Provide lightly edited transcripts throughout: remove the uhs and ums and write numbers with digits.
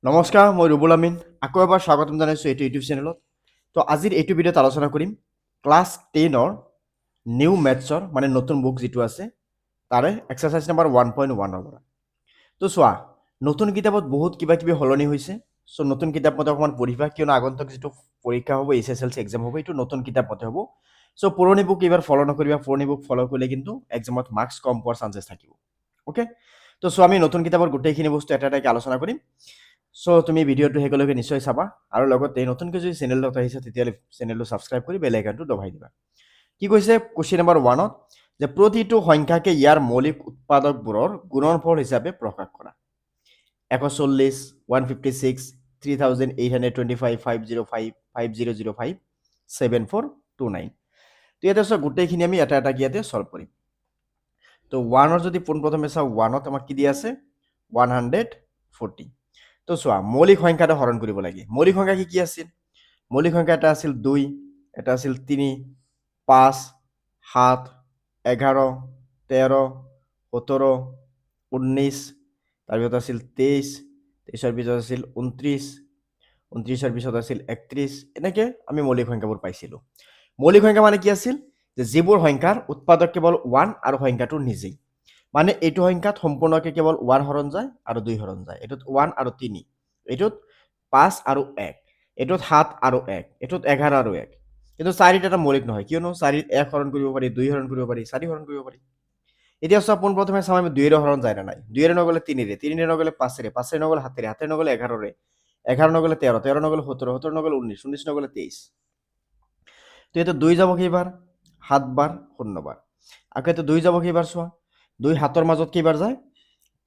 নমস্কাৰ, মই ৰুবুল আমিন। আকৌ এবাৰ স্বাগতম জনাইছোঁ এইটো ইউটিউব চেনেলত। তো আজিৰ এইটো ভিডিঅ'ত আলোচনা কৰিম ক্লাছ 10ৰ নিউ মেথছৰ মানে নতুন বুক যিটো আছে তাৰে এক্সাৰচাইজ নাম্বাৰ 1.1ৰ পৰা। তো চোৱা, নতুন কিতাপত বহুত কিবা কিবি সলনি হৈছে। চ' নতুন কিতাপ মতে অকণমান পঢ়িবা, কিয়নো আগন্তুক যিটো পৰীক্ষা হ'ব, HSLC এক্সাম হ'ব, এইটো নতুন কিতাপ মতে হ'ব। চ' পুৰণি বুক এইবাৰ ফ'ল' নকৰিবা। পুৰণি বুক ফ'ল' কৰিলে কিন্তু এক্সামত মাৰ্কছ কম পোৱাৰ চান্সেছ থাকিব। অ'কে, তো চোৱা, আমি নতুন কিতাপৰ গোটেইখিনি বস্তু এটা এটাকৈ আলোচনা কৰিম। চ' তুমি ভিডিঅ'টো শেষলৈকে নিশ্চয় চাবা, আৰু লগতে নতুনকৈ যদি চেনেলত আহিছে তেতিয়াহ'লে চেনেলটো ছাবস্ক্ৰাইব কৰি বেল আইকনটো দবাই দিবা। কি কৈছে কুৱেশ্যন নম্বৰ 1ত, যে প্ৰতিটো সংখ্যাকে ইয়াৰ মৌলিক উৎপাদকবোৰৰ গুণনফল হিচাপে প্ৰকাশ কৰা। 140, 156, 3825, 505, 5005, 7429। তো ইয়াতে চোৱা, গোটেইখিনি আমি এটা এটা ইয়াতে চল্ভ কৰিম। তো 1ৰ যদি পোনপ্ৰথমে চাওঁ, 1ত আমাক কি দিয়া আছে? 140। তো চোৱা, মৌলিক সংখ্যাটো হৰণ কৰিব লাগে। মৌলিক সংখ্যা কি কি আছিল? মৌলিক সংখ্যা এটা আছিল 2, এটা আছিল 3, 5, 7, 11, 13, 17, 19, তাৰপিছত আছিল 23, 23ৰ পিছত আছিল 29, 29ৰ পিছত আছিল 31। এনেকৈ আমি মৌলিক সংখ্যাবোৰ পাইছিলোঁ। মৌলিক সংখ্যা মানে কি আছিল? যে যিবোৰ সংখ্যাৰ উৎপাদক কেৱল 1 আৰু সংখ্যাটোৰ নিজেই। মানে এইটো সংখ্যাত সম্পূৰ্ণকৈ কেৱল 1 হৰণ যায় আৰু 2 হৰণ যায়। এইটোত 1 আৰু 3, এইটোত 5 আৰু 1, এইটোত 7 আৰু 1, এইটোত 11 আৰু 1। কিন্তু 4 এটা মৌলিক নহয়, কিয়নো 4 1 হৰণ কৰিব পাৰি, 2 হৰণ কৰিব পাৰি, 4 হৰণ কৰিব পাৰি। এতিয়া চোৱা, পোনপ্ৰথমে চাওঁ আমি 2 হৰণ যায় না নাই। 2 নগ'লে 3, 3 নগ'লে 5, 5 নগ'লে 7, 7 নগ'লে 11, 11 নগ'লে 13, 13 নগ'লে 17, 17 নগ'লে 19, 19 নগ'লে 23। তো এইটো 2 যাব কেইবাৰ? 7 বাৰ, 0 বাৰ। আকৌ এইটো 2 যাব কেইবাৰ? চোৱা, 2 7ৰ মাজত কেইবাৰ যায়?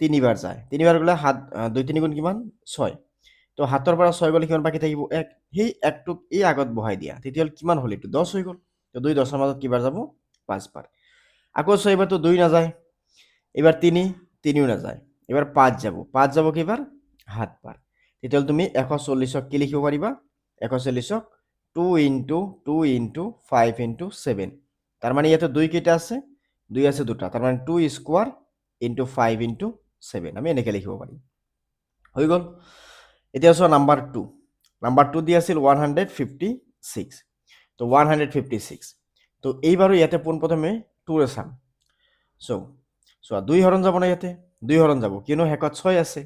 3 বাৰ যায়। 3 বাৰ গ'লে 7, 2 3 গুণ কিমান? 6। তো 7ৰ পৰা 6 গ'লে কিমান বাকী থাকিব? 1। সেই 1টোক এই আগত বহাই দিয়া, তেতিয়াহ'লে কিমান হ'ল? এইটো 10 হৈ গ'ল। তো 2 10ৰ মাজত কেইবাৰ যাব? 5 বাৰ। আকৌ 6 এইবাৰতো 2 নাযায়, এবাৰ 3, 3ও নাযায়, এবাৰ 5 যাব। 5 যাব কেইবাৰ? 7 বাৰ। তেতিয়াহ'লে তুমি 140ক কি লিখিব পাৰিবা? 140ক 2 × 2 × 5 × 7। তাৰ মানে ইয়াতে 2 কেইটা আছে? 2 আছে দুটা। তাৰ মানে 2 স্কোৱাৰ × 5 × 7। আমি এনেকৈ লিখিব পাৰিম। হৈ গ'ল। এতিয়া চোৱা নাম্বাৰ 2। নাম্বাৰ 2 দি আছিল 156। তো 156। তো এইবাৰো ইয়াতে পোনপ্ৰথমে 2ৰে চাম। চোৱা, 2 হৰণ যাব না ইয়াতে? 2 হৰণ যাব, কিয়নো শেষত 6 আছে।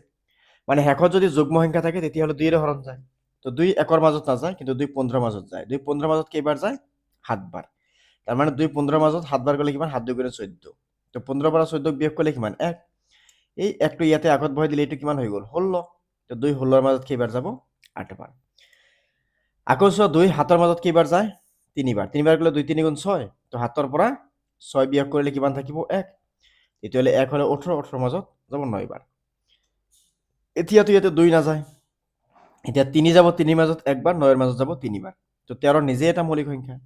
মানে শেষত যদি যুগ্ম সংখ্যা থাকে তেতিয়াহ'লে 2ৰে হৰণ যায়। তো 2 1ৰ মাজত নাযায়, কিন্তু 2 15ৰ মাজত যায়। 2 15ৰ মাজত কেইবাৰ যায়? 7 বাৰ। তাৰ মানে 2 15ৰ মাজত 7 বাৰ গ'লে কিমান? 7 2 × 14। তো 15ৰ পৰা 14ক বিয়োগ কৰিলে কিমান? 1। এই 1টো ইয়াতে আগত বহাই দিলে এইটো কিমান হৈ গ'ল? 16। তো 2 16ৰ মাজত কেইবাৰ যাব? 8 বাৰ। আকৌ চোৱা, 2 7ৰ মাজত কেইবাৰ যায়? 3 বাৰ। 3 বাৰ গ'লে 2 3 গুণ 6। তো 7ৰ পৰা 6 বিয়োগ কৰিলে কিমান থাকিব? 1। তেতিয়াহ'লে 1 হ'লে 18, 18ৰ মাজত যাব 9 বাৰ। এতিয়াতো ইয়াতে 2 নাযায়, এতিয়া 3 যাব, 3ৰ মাজত 1 বাৰ, 9ৰ মাজত যাব 3 বাৰ। তো 13 নিজে এটা মৌলিক সংখ্যা।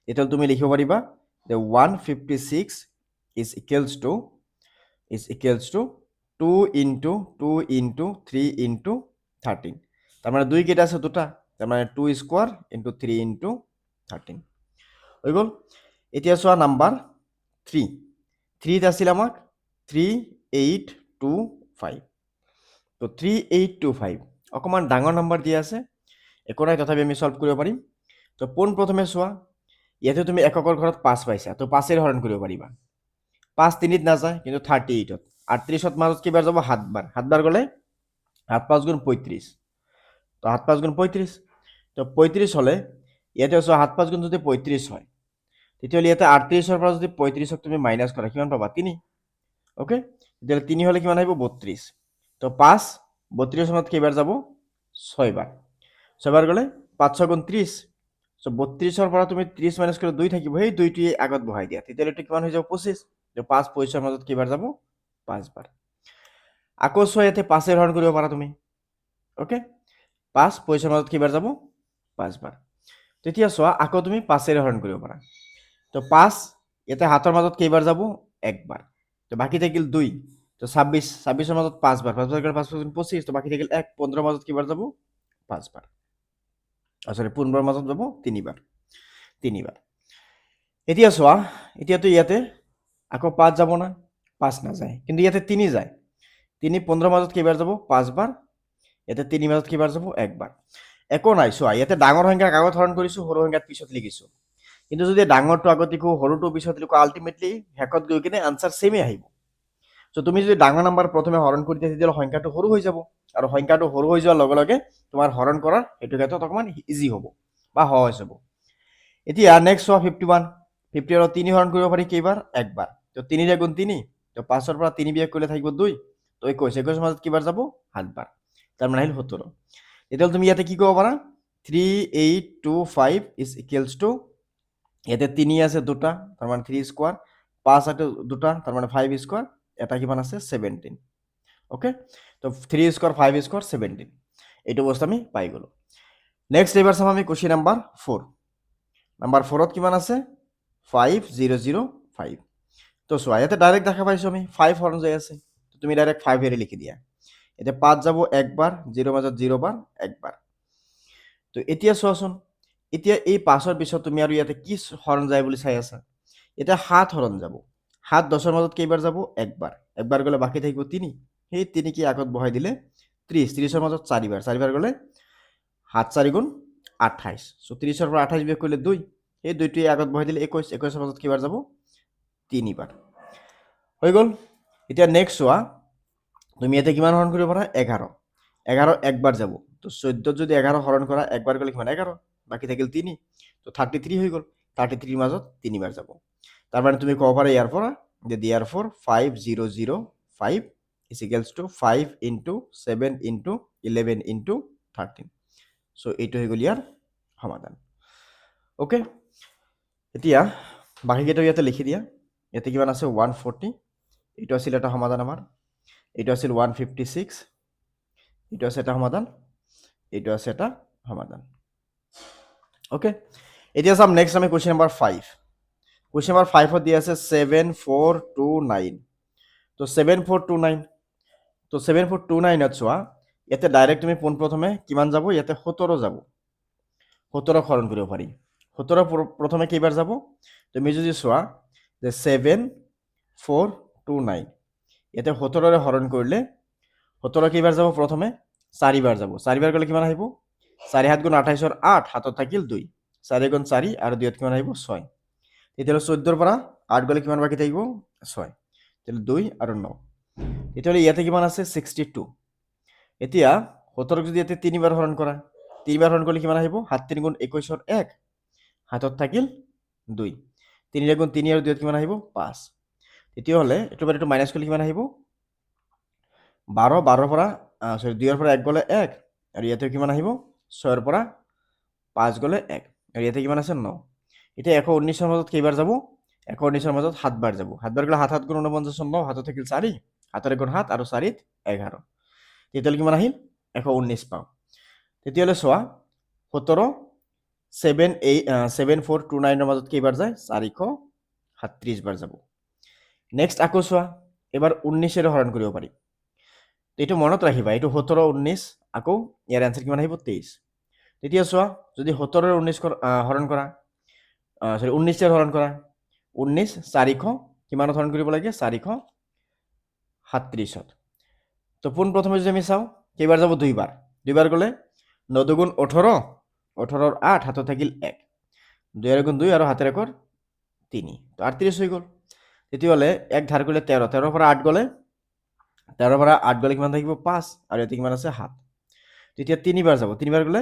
তেতিয়াহ'লে তুমি লিখিব পাৰিবা যে 156 is equals to 2 × 2 × 3 × 13। তাৰ মানে 2 কেইটা আছে? দুটা। তাৰ মানে 2 স্কোৱাৰ × 3 × 13 হৈ গ'ল। এতিয়া চোৱা নাম্বাৰ 3। 3ত আছিল আমাক 3825। তো 3825 অকণমান ডাঙৰ নাম্বাৰ দিয়া আছে, একো নাই, তথাপি আমি চল্ভ কৰিব পাৰিম। তো পোনপ্ৰথমে চোৱা, ইয়াতে তুমি এককৰ ঘৰত 5 পাইছা, তো 5ৰে হৰণ কৰিব পাৰিবা। 5 3ত নাযায়, কিন্তু 38ত 38ত মাজত কেইবাৰ যাব? 7 বাৰ। 7 বাৰ গ'লে 7 5 গুণ 35। তো 7 5 গুণ 35। তো 35 হ'লে ইয়াতে চোৱা, 7 5 গুণ যদি 35 হয়, তেতিয়াহ'লে ইয়াতে 38ৰ পৰা যদি 35ক তুমি মাইনাছ কৰা, কিমান পাবা? 3। অ'কে, তেতিয়াহ'লে 3 হ'লে কিমান আহিব? 32। তো 5 32ৰ চনত কেইবাৰ যাব? 6 বাৰ। 6 বাৰ গ'লে 5 6 গুণ 30। চ' 32ৰ পৰা তুমি 30 মাইনাছ কৰিলে 2 থাকিব, সেই 2টোৱে আগত বহাই দিয়া, তেতিয়াহ'লে এইটো কিমান হৈ যাব? 25। তো 5 25ৰ মাজত কেইবাৰ যাব? 5 বাৰ। আকৌ চোৱা, ইয়াতে 5ৰে হৰণ কৰিব পাৰা তুমি। অ'কে, 5 25ৰ মাজত কেইবাৰ যাব? 5 বাৰ। তেতিয়া চোৱা, আকৌ তুমি 5ৰে হৰণ কৰিব পাৰা। তো 5 ইয়াতে 7ৰ মাজত কেইবাৰ যাব? 1 বাৰ। তো বাকী থাকিল 2। তো 26 26ৰ মাজত 5 বাৰ, 5 বাৰ গ'লে 5 5 গুণ 25। তো বাকী থাকিল 1। 15ৰ মাজত কেইবাৰ যাব? 5 বাৰ। সৰি, 15ৰ মাজত যাব 3 বাৰ। 3 বাৰ। এতিয়া চোৱা, এতিয়াতো ইয়াতে আকৌ 5 যাব না? 5 নাযায়, কিন্তু ইয়াতে 3 যায়। 3 15ৰ মাজত কেইবাৰ যাব? 5 বাৰ। ইয়াতে 3 মাজত কিবাৰ যাব 1 বাৰ একো নাই চোৱা ইয়াতে ডাঙৰ সংখ্যাক আগত হৰণ কৰিছো সৰু সংখ্যাক পিছত লিখিছো কিন্তু যদি ডাঙৰটো আগত লিখো সৰুটো পিছত লিখো আলটিমেটলি হেকত গৈ কিনে আনসাৰ সেমে আহিব সো তুমি যদি ডাঙৰ নাম্বাৰ প্ৰথমে হৰণ কৰি দিয়া তেতিয়াহ'লে সংখ্যাটো সৰু হৈ যাব আৰু সংখ্যাটো সৰু হৈ যোৱাৰ লগে লগে তোমাৰ হৰণ কৰাৰ এইটো ক্ষেত্ৰত অকমান ইজি হ'ব বা সহজ হ'ব এতিয়া নেক্সট চোৱা 51 50 আৰু 3 হৰণ কৰিব পাৰি কেইবাৰ একবাৰ তো 3 গুণ 3 তো 5 ৰ পৰা 3 বিয়োগ কৰিলে থাকিব 2 তো 21 21 মাজত কিবাৰ যাব 7 বাৰ তাৰ মানে আহিল 17 এতিয়া তুমি ইয়াতে কি ক'ব পাৰা 3825 ইজ ইকুৱেলছ টু ইয়াতে 3 আছে দুটা তাৰ মানে 3 স্কয়াৰ 5 আছে দুটা তাৰ মানে 5 স্কয়াৰ এটা কিমান আছে 17 ওকে তো 3 স্কয়াৰ 5 স্কয়াৰ 17 এইটো বস্তু আমি পাই গলো নেক্সট এবাৰ চাম আমি কোশ্চেন নাম্বাৰ 4 নাম্বাৰ 4ত কিমান আছে 5005 তো চোৱা ইয়াতে ডাইৰেক্ট দেখা পাইছো আমি 5 হৰণ যায় আছে তো তুমি ডাইৰেক্ট 5 এৰে লিখি দিয়া এটা 5 যাব একবাৰ 0 মাজত 0 বাৰ একবাৰ তো এতিয়া চোৱাচোন এতিয়া এই 5 ৰ পিছত তুমি আৰু ইয়াতে কি হৰণ যায় বুলি চাই আছা এটা 7 হৰণ যাব 7 10 ৰ মাজত কেইবাৰ যাব একবাৰ একবাৰ গলে বাকি থাকিব 3 সেই 3 কি আগত বহাই দিলে 30 30 ৰ মাজত 4 বাৰ 4 বাৰ গলে 7 4 গুণ 28 সো 30 ৰ পৰা 28 বিয়োগ কৰিলে 2 এই দুইটি আগত বহাই দিলে 21 21 ৰ মাজত কিবাৰ যাব 3 বাৰ হৈ গল এতিয়া নেক্সট চোৱা তুমি ইয়াতে কিমান হৰণ কৰিব পাৰা 11 11 একবাৰ যাব তো 14 যদি 11 হৰণ কৰা একবাৰ গলে কিমান 11 বাকি থাকিল 3 তো 33 হৈ গল 33 ৰ মাজত 3 বাৰ যাব তাৰ মানে তুমি ক'ব পাৰা ইয়াৰ পৰা যে therefore 5005 is equals to 5 into 7 into 11 into 13 so এইটো হৈ গল ইয়াৰ সমাধান ওকে এতিয়া বাকি কেইটা ইয়াতে লিখি দিয়া ইয়াতে কিমান আছে 140 এইটো আছিল এটা সমাধান আমাৰ এইটো আছিল 156 এইটো আছে এটা সমাধান এইটো আছে এটা সমাধান ওকে এতিয়া চাম নেক্সট আমি কোশ্চেন নাম্বাৰ 5 কোশ্চেন নাম্বাৰ 5 ত দিয়া আছে 7429 তো 7429 তো 7429 ত চোৱা ইয়াতে ডাইৰেক্ট তুমি পোন প্ৰথমে কিমান যাব ইয়াতে 17 যাব 17 হৰণ কৰিব পাৰি 17 প্ৰথমে কেইবাৰ যাব তুমি যদি চোৱা যে 7429 ইয়াতে 17 ৰে হৰণ কৰিলে 17 কেইবাৰ যাব প্ৰথমে 4 বাৰ যাব 4 বাৰ গলে কিমান আহিব 4 7 গুণ 28 ৰ 8 হাতত থাকিল 2 4 গুণ 4 আৰু 2 কিমান আহিব 6 তেতিয়াহ'লে 14 ৰ পৰা 8 গলে কিমান বাকি থাকিব 6 তেতিয়াহ'লে 2 আৰু 9 তেতিয়াহ'লে ইয়াতে কিমান আছে 62 এতিয়া 17 যদি ইয়াতে 3 বাৰ হৰণ কৰা 3 বাৰ হৰণ কৰিলে কিমান আহিব 7 3 গুণ 21 ৰ 1 হাতত থাকিল 2 3 গুণ 3 আৰু 2 কিমান আহিব 5 তেতিয়াহ'লে এটো বাৰ এটো মাইনাস কৰিলে কিমান আহিব 12 12 ৰ পৰা সৰি 2 ৰ পৰা 1 গলে 1 আৰু ইয়াতে কিমান আহিব 6 ৰ পৰা 5 গলে 1 আৰু ইয়াতে কিমান আছে 9 এটা 119 ৰ মাজত কেইবাৰ যাব 119 ৰ মাজত 7 বাৰ যাব 7 বাৰ গলে 7 7 গুণ 49 9 হাতত থাকিল 4 হাতৰ গুণ 7 আৰু 4 11 তেতিয়াহ'লে কিমান আহিল 119 পাও তেতিয়াহ'লে চোৱা 17 7429 ৰ মাজত কেইবাৰ যায় 437 বাৰ যাব নেক্সট আকৌ চোৱা এবাৰ 19 ৰে হৰণ কৰিব পাৰি এইটো মনত ৰাখিবা এইটো 17 19 আকৌ ইয়াৰ আনসাৰ কিমান আহিব 23 তেতিয়া চোৱা যদি 17 ৰ 19 হৰণ কৰা সৰি 19 ৰ হৰণ কৰা 19 400 কিমান হৰণ কৰিব লাগে 437 তো পোন প্ৰথমে যদি আমি চাও কেইবাৰ যাব দুইবাৰ দুইবাৰ গলে 9 গুণ 18 18 ৰ 8 হাতত থাকিল 1 2 গুণ 2 আৰু হাতেৰ একৰ 3 তো 38 হৈ গল তেতিয়াহ'লে এক ধাৰ কৰিলে 13 13 ৰ পৰা 8 গলে 13 ৰ পৰা 8 গলে কিমান থাকিব 5 আৰু ইয়াতে কিমান আছে 7 তেতিয়া 3 বাৰ যাব 3 বাৰ গলে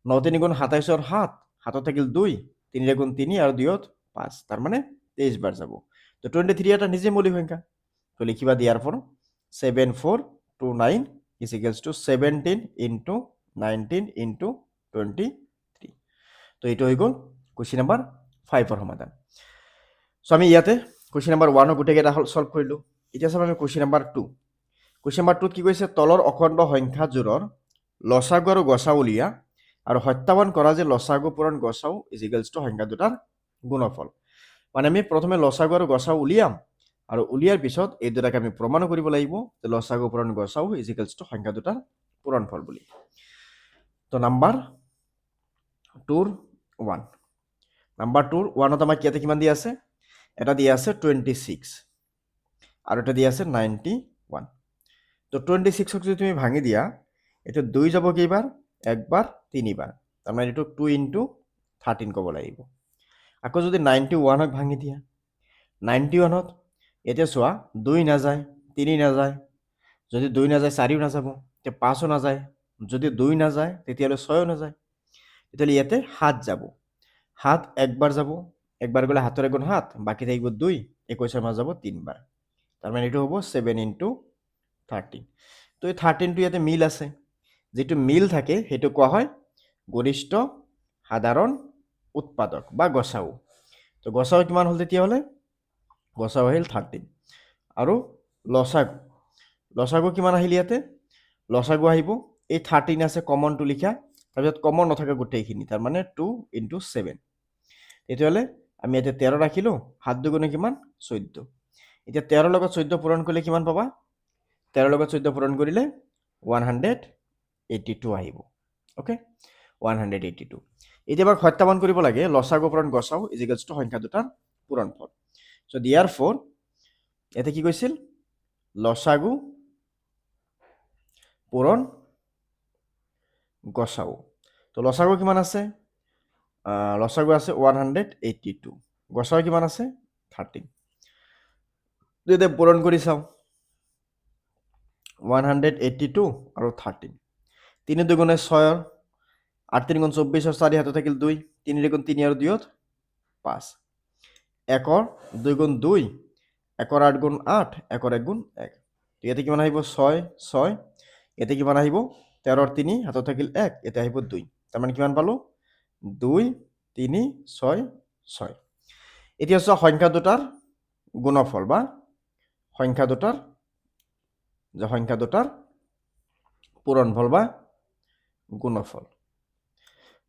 9 3 গুণ 27 ৰ 7 হাতত থাকিল 2 3 গুণ 3 আৰু 2 5 তাৰ মানে 23 বাৰ যাব তো 23 এটা নিজে মৌলিক সংখ্যা তো লিখিবা দিয়াৰ পৰ 7429 is equals to 17 into 19 into 23 তো এইটো হৈ গল কোশ্চেন নাম্বাৰ 5 ৰ সমাধান সো আমি ইয়াতে কোশ্চেন নাম্বাৰ 1 ৰ গুটেকেটা সলভ কৰিলো এতিয়া চাম আমি কোশ্চেন নাম্বাৰ 2 কোশ্চেন নাম্বাৰ 2 ত কি কৈছে তলৰ অখণ্ড সংখ্যাজোৰৰ লসাগু আৰু গসাউ উলিয়া আৰু সত্যায়ন কৰা যে লসাগু পূৰণ গসাউ ইজ ইকুৱেলছ টু সংখ্যা দুটাৰ গুণফল মানে আমি প্ৰথমে লসাগু আৰু গসাউ উলিয়াম আৰু উলিয়াৰ পিছত এই দুটাকে আমি প্ৰমাণ কৰিব লাগিব যে লসাগু পূৰণ গসাউ ইজ ইকুৱেলছ টু সংখ্যা দুটাৰ পূৰণফল বুলি তো নাম্বাৰ 2 1 নাম্বাৰ 2 1ত আমাক ইয়াতে কিমান দিয়া আছে এটা দিয়া আছে 26 আৰু এটা দিয়া আছে 91 তো 26 ক যদি তুমি ভাঙি দিয়া এতিয়া 2 যাব কেইবাৰ একবাৰ তিনিবাৰ তাৰমানে এইটো 2 ইনটু 13 ক'ব লাগিব আকৌ যদি 91ক ভাঙি দিয়া 91ত এতিয়া চোৱা 2 নাযায় 3 নাযায় যদি 2 নাযায় 4ও নাযাব তেতিয়া 5ও নাযায় যদি 2 নাযায় তেতিয়াহ'লে 6ও নাযায় তেতিয়াহ'লে ইয়াতে 7 যাব 7 একবাৰ যাব একবাৰ গ'লে 7ৰ গুণ 7 বাকী থাকিব 2 21ৰ মাজ যাব 3 বাৰ তাৰমানে এইটো হ'ব 7 ইনটু 13 তো এই 13টো ইয়াতে মিল আছে যেটো মিল থাকে হেতু কোৱা হয় গৰিষ্ঠ সাধাৰণ উৎপাদক বা গসাউ তো গসাউ কিমান হল তেতিয়া হলে গসাউ আহিল 13 আৰু লসাগু লসাগু কিমান আহিল ইয়াতে লসাগু আহিব এই 13 আছে কমন টু লিখা তাৰপিছত কমন নথাকে গোটেইখিনি তাৰ মানে 2 ইনটু 7 তেতিয়াহলে আমি ইয়াতে 13 ৰাখিলো 7 দুগুণে কিমান 14 এতিয়া 13 লগত 14 পূৰণ কৰিলে কিমান পাবা 13 লগত 14 পূৰণ কৰিলে 182 আহিব ওকে 182 এতিয়া এবাৰ সত্যাপন কৰিব লাগে লসাগু পূৰণ গসাউ ইজিকেলছ টু সংখ্যা দুটাৰ পূৰণফল সো therefore এতে কি কৈছিল লসাগু পূৰণ গসাউ তো লসাগু কিমান আছে লসাগু আছে 182 গসাউ কিমান আছে 13 যদি পূৰণ কৰি চাও 182 আৰু 13 3 দুগুণে 6 8 3 গুণ 24 4 হাতে থাকিল 2 3 গুণ 3 আৰু 2 5 1 2 গুণ 2 1 8 গুণ 8 1 1 গুণ 1 ইয়াতে কিমান আহিব 6 6 ইয়াতে কিমান আহিব 13 3 হাতে থাকিল 1 ইয়াতে আহিব 2 তাৰ মানে কিমান পালো 2 3 6 6 এতিয়া চোৱা সংখ্যা দুটাৰ গুণফল বা সংখ্যা দুটাৰ পূৰণফল বা গুণফল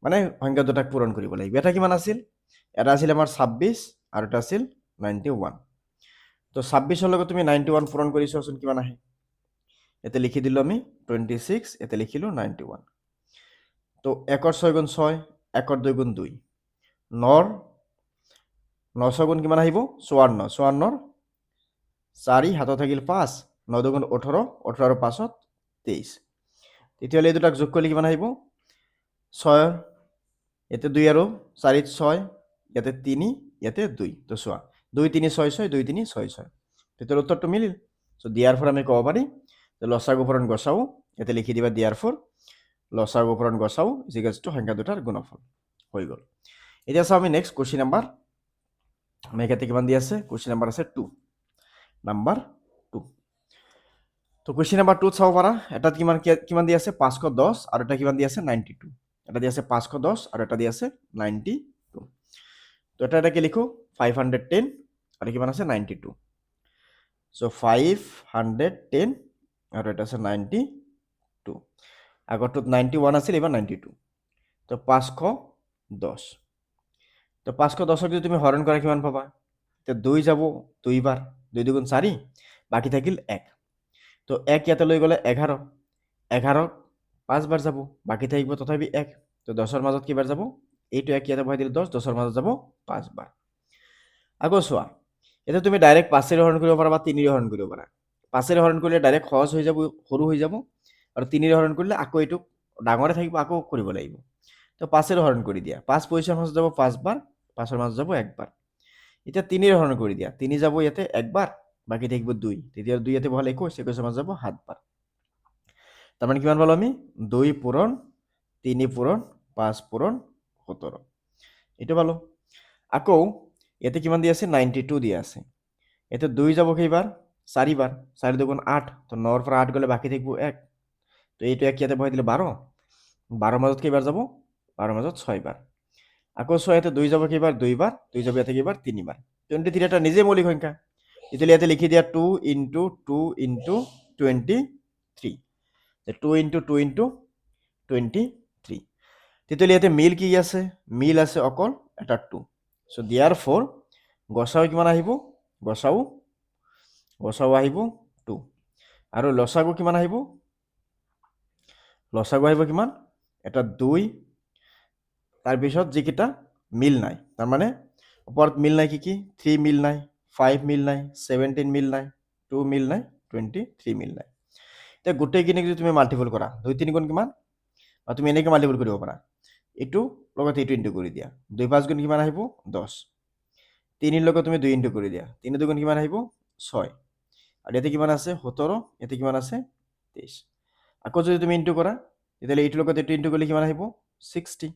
মানে সংখ্যা দুটাক পূৰণ কৰিব লাগিব এটা কিমান আছিল এটা আছিল আমাৰ 26 আৰু এটা আছিল 91 তো 26 ৰ লগত তুমি 91 পূৰণ কৰি চোৱাচোন কিমান আহে এতে লিখি দিলো আমি 26 এতে লিখিলো 91 তো 1 ৰ 6 গুণ 6 1 ৰ 2 গুণ 2 9 9 গুণ কিমান আহিব 54 54 4 হাতত থাকিল 5 9 গুণ 18 18 আৰু 5 23 তেতিয়াহ'লে এই দুটাক যোগ কৰিলে কিমান আহিব 6 ইয়াতে 2 আৰু 4 6 ইয়াতে 3 ইয়াতে 2 তো চোৱা 2 3 6 6 2 3 6 6 তেতিয়াহ'লে উত্তৰটো মিলিল সো therefore আমি ক'ব পাৰি যে লসাগু পূৰণ গসাউ ইয়াতে লিখি দিবা therefore লসাগু পূৰণ গসাউ ইজিকেলছ টু সংখ্যা দুটাৰ গুণফল হৈ গ'ল এতিয়া চাও আমি নেক্সট কোৱেশ্চন নাম্বাৰ আমি এখানে কিমান দি আছে কোৱেশ্চন নাম্বাৰ আছে 2 নাম্বাৰ 2 তো কোৱেশ্চন নাম্বাৰ 2 চাও পাৰা এটাত কিমান দি আছে 510 আৰু এটা কিমান দি আছে 92 এটা দি আছে 510 আৰু এটা দি আছে 92 তো এটা কি লিখো 510 আৰু কিমান আছে 92 সো 510 আৰু এটা আছে 92 আগৰটোত 91 আছিল এবাৰ 92 তো 510 তো 510 যদি তুমি হৰণ কৰা কিমান পাবা তে 2 যাব 2 বাৰ 2 দুগুণ 4 বাকি থাকিল 1 তো 1 ইয়াতে লৈ গলে 11 11 5 বাৰ যাব বাকি থাকিব তথাপি 1 তো 10 ৰ মাজত কিবাৰ যাব এইটো 1 ইয়াতে বহাই দিলে 10 10 ৰ মাজত যাব 5 বাৰ আকৌ চোৱা এটা তুমি ডাইৰেক্ট 5 ৰে হৰণ কৰিব পাৰা বা 3 ৰে হৰণ কৰিব পাৰা 5 ৰে হৰণ কৰিলে ডাইৰেক্ট সহজ হৈ যাব সৰু হৈ যাব আৰু 3 ৰে হৰণ কৰিলে আকৌ এইটো ডাঙৰে থাকিব আকৌ কৰিব লাগিব তো 5 ৰে হৰণ কৰি দিয়া 5 পজিচন মাজত যাব 5 বাৰ 5 ৰ মাজত যাব 1 বাৰ এতিয়া 3 ৰে হৰণ কৰি দিয়া 3 যাব ইয়াতে 1 বাৰ বাকি থাকিব 2 তেতিয়া 2 ইয়াতে বহালে 21 21 ৰ মাজত যাব 7 বাৰ তাৰ মানে কিমান পালো আমি 2 পূৰণ 3 পূৰণ 5 পূৰণ 17 এইটো পালো আকৌ ইয়াতে কিমান দি আছে 92 দি আছে এতে 2 যাব কেইবাৰ 4 বাৰ 4 দুগুণ 8 তো 9 ৰ পৰা 8 গলে বাকি থাকিব 1 তো এইটো 1 ইয়াতে বহাই দিলে 12 12 ৰ মাজত কেইবাৰ যাব 12 ৰ মাজত 6 বাৰ আকৌ 6 ইয়াতে 2 যাব কেইবাৰ 2 বাৰ 2 যাব ইয়াতে কেইবাৰ 3 বাৰ 23 এটা নিজে মৌলিক সংখ্যা তেতিয়াহ'লে ইয়াতে লিখি দিয়া 2 ইনটু 2 ইনটু 23 2 ইনটু 2 ইনটু 23 তেতিয়াহ'লে ইয়াতে মিল কি আছে মিল আছে অকল এটা 2 সো therefore গসাউ কিমান আহিব গসাউ আহিব 2 আৰু লসাগু কিমান আহিব লসাগু আহিব কিমান এটা 2 তাৰ পিছত যিকিটা মিল নাই তাৰ মানে ওপৰত মিল নাই কি 3 মিল নাই 5 মিল নাই 17 মিল নাই 2 মিল নাই 23 মিল নাই এতিয়া গোটেইখিনিক যদি তুমি মাল্টিপল কৰা 2 3 গুণ কিমান বা তুমি এনেকৈ মাল্টিপল কৰিব পাৰা এইটো লগত এইটো ইনটু কৰি দিয়া 2 5 গুণ কিমান আহিব 10 3 লগত তুমি 2 ইনটু কৰি দিয়া 3 2 গুণ কিমান আহিব 6 আৰু ইয়াতে কিমান আছে 17 ইয়াতে কিমান আছে 23 আকৌ যদি তুমি ইনটু কৰা তেতিয়াহ'লে এইটোৰ লগত এইটো ইনটু কৰিলে কিমান আহিব 60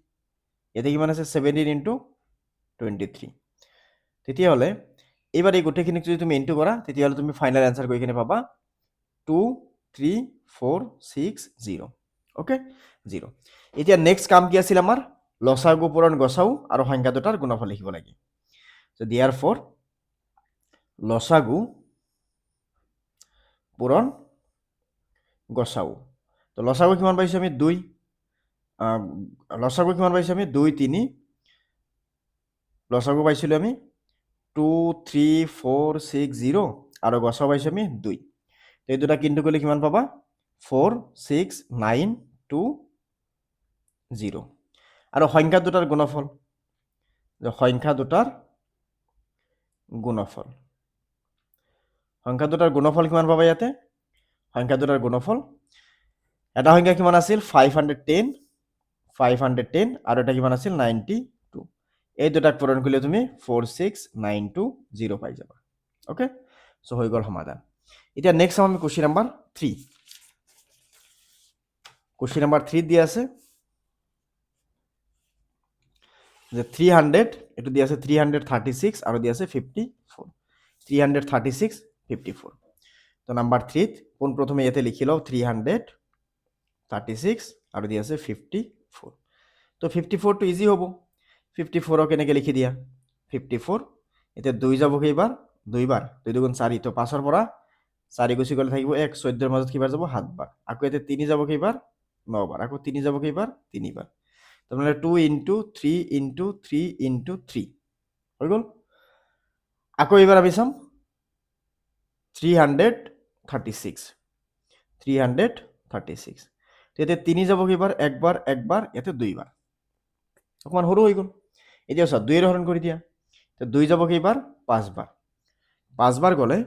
ইয়াতে কিমান আছে 17 ইনটু 23 তেতিয়াহ'লে এইবাৰ এই গোটেইখিনিক যদি তুমি ইনটু কৰা তেতিয়াহ'লে তুমি ফাইনেল এনসাৰ গৈ কিনে পাবা 2 3 4 6 0 ওকে 0 এতিয়া নেক্সট কাম কি আছিল আমাৰ লসাগু পূৰণ গসাউ আৰু সংখ্যা দুটাৰ গুণফল লিখিব লাগে so therefore লসাগু পূৰণ গসাউ তো লসাগু কিমান পাইছো আমি 2 লসাগু কিমান পাইছো আমি 2 3 লসাগু পাইছিলো আমি 2 3 4 6 0 আৰু গসাউ পাইছো আমি 2 তো এই দুটা কিন্তু কৰিলে কিমান পাবা 4 6 9 2 0 আৰু সংখ্যা দুটাৰ গুণফল সংখ্যা দুটাৰ গুণফল কিমান পাবা ইয়াতে সংখ্যা দুটাৰ গুণফল এটা সংখ্যা কিমান আছিল 510 আৰু এটা কিমান আছিল 92 এই দুটাক পূৰণ কৰিলে তুমি 46920 পাই যাবা ওকে সো হৈ গ'ল সমাধান এতিয়া নেক্সট আমি কোৱেশ্চন নাম্বাৰ 3 কোৱেশ্চন নাম্বাৰ 3 দিয়া আছে যে 300 এটো দিয়া আছে 336 আৰু দিয়া আছে 54 336 54 তো নাম্বাৰ 3 কোন প্ৰথমে ইয়াতে লিখি লও 336 আৰু দিয়া আছে 54 তো 54 টো ইজি হ'ব 54 ক কেনেকৈ লিখি দিয়া 54 এতিয়া 2 যাব কেইবাৰ দুইবাৰ 2 দুগুণ 4 তো 5 ৰ পৰা 4 গুচি গলে থাকিব 1 14 ৰ মাজত কিবাৰ যাব 7 বাৰ আকৌ এতিয়া 3 যাব কেইবাৰ 9 বাৰ আকৌ 3 যাব কেইবাৰ 3 বাৰ তাৰমানে 2 into 3 into 3 into 3 হৈ গ'ল আকৌ এবাৰ আমি চাম 336 তেতিয়া 3 যাব কেইবাৰ একবাৰ ইয়াতে দুইবাৰ অকমান সৰু হৈ গ'ল এতিয়া চা 2 ৰ হৰণ কৰি দিয়া তো 2 যাব কেইবাৰ 5 বাৰ 5 বাৰ গলে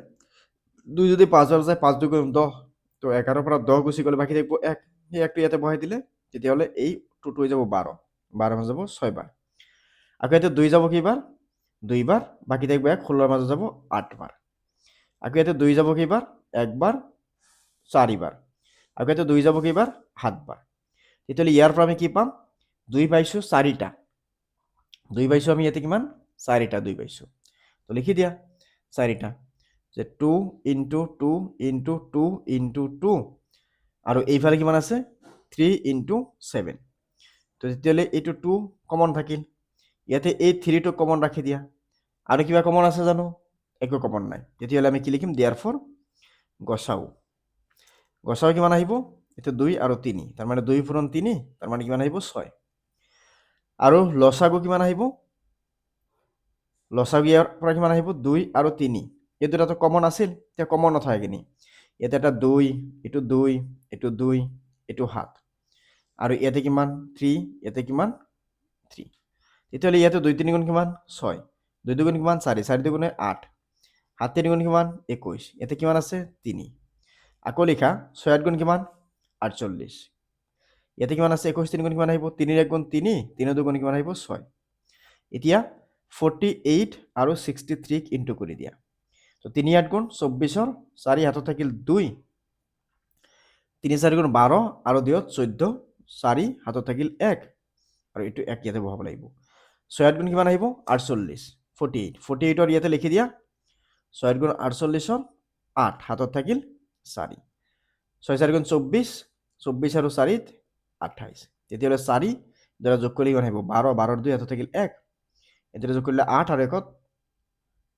2 যদি 5 বাৰ যায় 5 2 গুণ 10 তো 11 পৰা 10 গুচি গলে বাকি থাকিব 1 এই একটো ইয়াতে বহাই দিলে তেতিয়াহলে এই টুটো হৈ যাব 12 12 মাজত যাব 6 বাৰ আকৌ ইয়াতে 2 যাব কেইবাৰ 2 বাৰ বাকি থাকিব 1 16 ৰ মাজত যাব 8 বাৰ আকৌ ইয়াতে 2 যাব কেইবাৰ একবাৰ 4 বাৰ আকৌ ইয়াতে 2 যাব কেইবাৰ 7 বাৰ তেতিয়াহলে ইয়াৰ পৰা আমি কি পাম 2 পাইছো 4টা 2 পাইছো আমি ইয়াতে কিমান 4টা 2 পাইছো তো লিখি দিয়া 4টা যে 2 into 2 into 2 into 2 আৰু এইফালে কিমান আছে 3 into 7 তো তেতিয়াহলে এইটো 2 কমন থাকিল ইয়াতে এই 3 টো কমন ৰাখি দিয়া আৰু কিবা কমন আছে জানো একো কমন নাই তেতিয়াহলে আমি কি লিখিম therefore গসাউ কিমান আহিব এটা 2 আৰু 3 তাৰ মানে 2 পূৰণ 3 তাৰ মানে কিমান আহিব 6 আৰু লসাগু কিমান আহিব লসাগু ইয়াৰ পৰা কিমান আহিব 2 আৰু 3 এই দুটাটো কমন আছিল তে কমন নথাকে কিনি ইয়াতে এটা 2 এটো 2 এটো 2 এটো 7 আৰু ইয়াতে কিমান 3 ইয়াতে কিমান 3 তেতিয়াহলে ইয়াতে 2 3 গুণ কিমান 6 2 2 গুণ কিমান 4 4 2 গুণে 8 7 3 গুণ কিমান 21 ইয়াতে কিমান আছে 3 আকৌ লিখা 6 8 গুণ কিমান 48 ইয়াতে কিমান আছে 21 3 গুণ কিমান আহিব 3 1 গুণ 3 3 2 গুণ কিমান আহিব 6 এতিয়া 48 আৰু 63 ইনটু কৰি দিয়া তো 3 8 গুণ 24 ৰ 4 হাতত থাকিল 2 3 4 গুণ 12 আৰু 2 14 4 হাতত থাকিল 1 আৰু এটো 1 ইয়াতে বহাব লাগিব 6 8 গুণ কিমান আহিব 48 48 ৰ ইয়াতে লিখি দিয়া 6 8 গুণ 48 ৰ 8 হাতত থাকিল 4 6 4 গুণ 24 24 আৰু 4 28 তেতিয়াহলে 4 দ্বাৰা যোগ কৰিলে কিমান আহিব 12 12 ৰ 2 হাতত থাকিল 1 এতিয়া যোগ কৰিলে 8 আৰু 1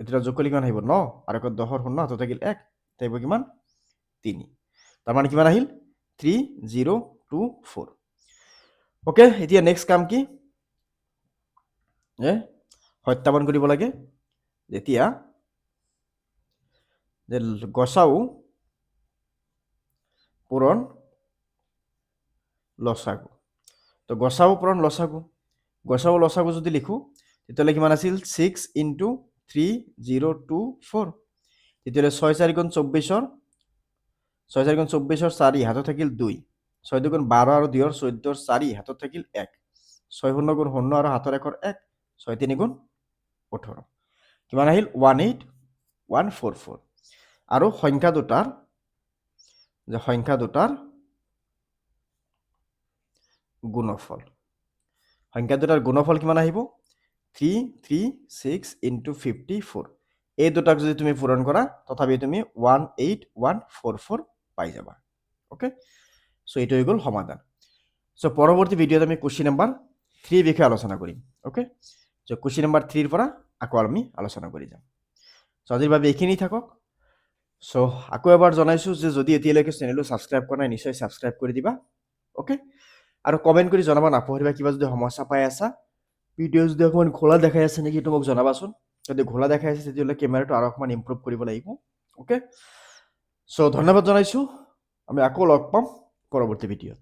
এতিয়া যোগ কৰিলে কিমান আহিব 9 আৰু 1 10 ৰ 0 হাতত থাকিল 1 থাকিব কিমান 3 তাৰ মানে কিমান আহিল 3024 ওকে এতিয়া নেক্সট কাম কি সত্যাপন কৰিব লাগে যেতিয়া যে গসাউ পূৰণ লসাগু তো গসাউ পূৰণ লসাগু যদি লিখো তেতিয়াহলে কিমান আছিল 6 into 3024 তেতিয়াহলে 6 4 গুণ 24 ৰ 6 4 গুণ 24 4 হাতত থাকিল 2 6 2 গুণ 12 আৰু 2 14 4 হাতত থাকিল 1 6 শূন্য গুণ শূন্য আৰু হাতৰ 1 1 6 3 গুণ 18 কিমান আহিল 18144 আৰু সংখ্যা দুটাৰ গুণফল কিমান আহিব 336 into 54 এই দুটাক যদি তুমি পূৰণ কৰা তথাপি তুমি 18144 পাই যাবা ওকে সো এইটো হৈ গ'ল সমাধান সো পৰৱৰ্তী ভিডিঅ'ত আমি কুৱেশ্যন নম্বৰ 3 বিষয়ে আলোচনা কৰিম ওকে সো কুৱেশ্যন নম্বৰ 3 ৰ পৰা আকৌ আমি আলোচনা কৰি যাম সো আজিৰ বাবে এইখিনি থাকক সো আকৌ এবাৰ জনাইছো যে যদি এতিয়ালৈকে চেনেলটো সাবস্ক্ৰাইব কৰা নাই নিশ্চয় সাবস্ক্ৰাইব কৰি দিবা ওকে আৰু কমেন্ট কৰি জনাবা নাপাহৰিবা কিবা যদি সমস্যা পাই আছা ভিডিঅ' যদি অকণমান ঘোলা দেখাই আছে নেকি এইটো মোক জনাবাচোন যদি ঘোলা দেখাই আছে তেতিয়াহ'লে কেমেৰাটো আৰু অকণমান ইমপ্ৰুভ কৰিব লাগিব ওকে সো ধন্যবাদ জনাইছো আমি আকৌ লগ পাম পৰৱৰ্তী ভিডিঅ'ত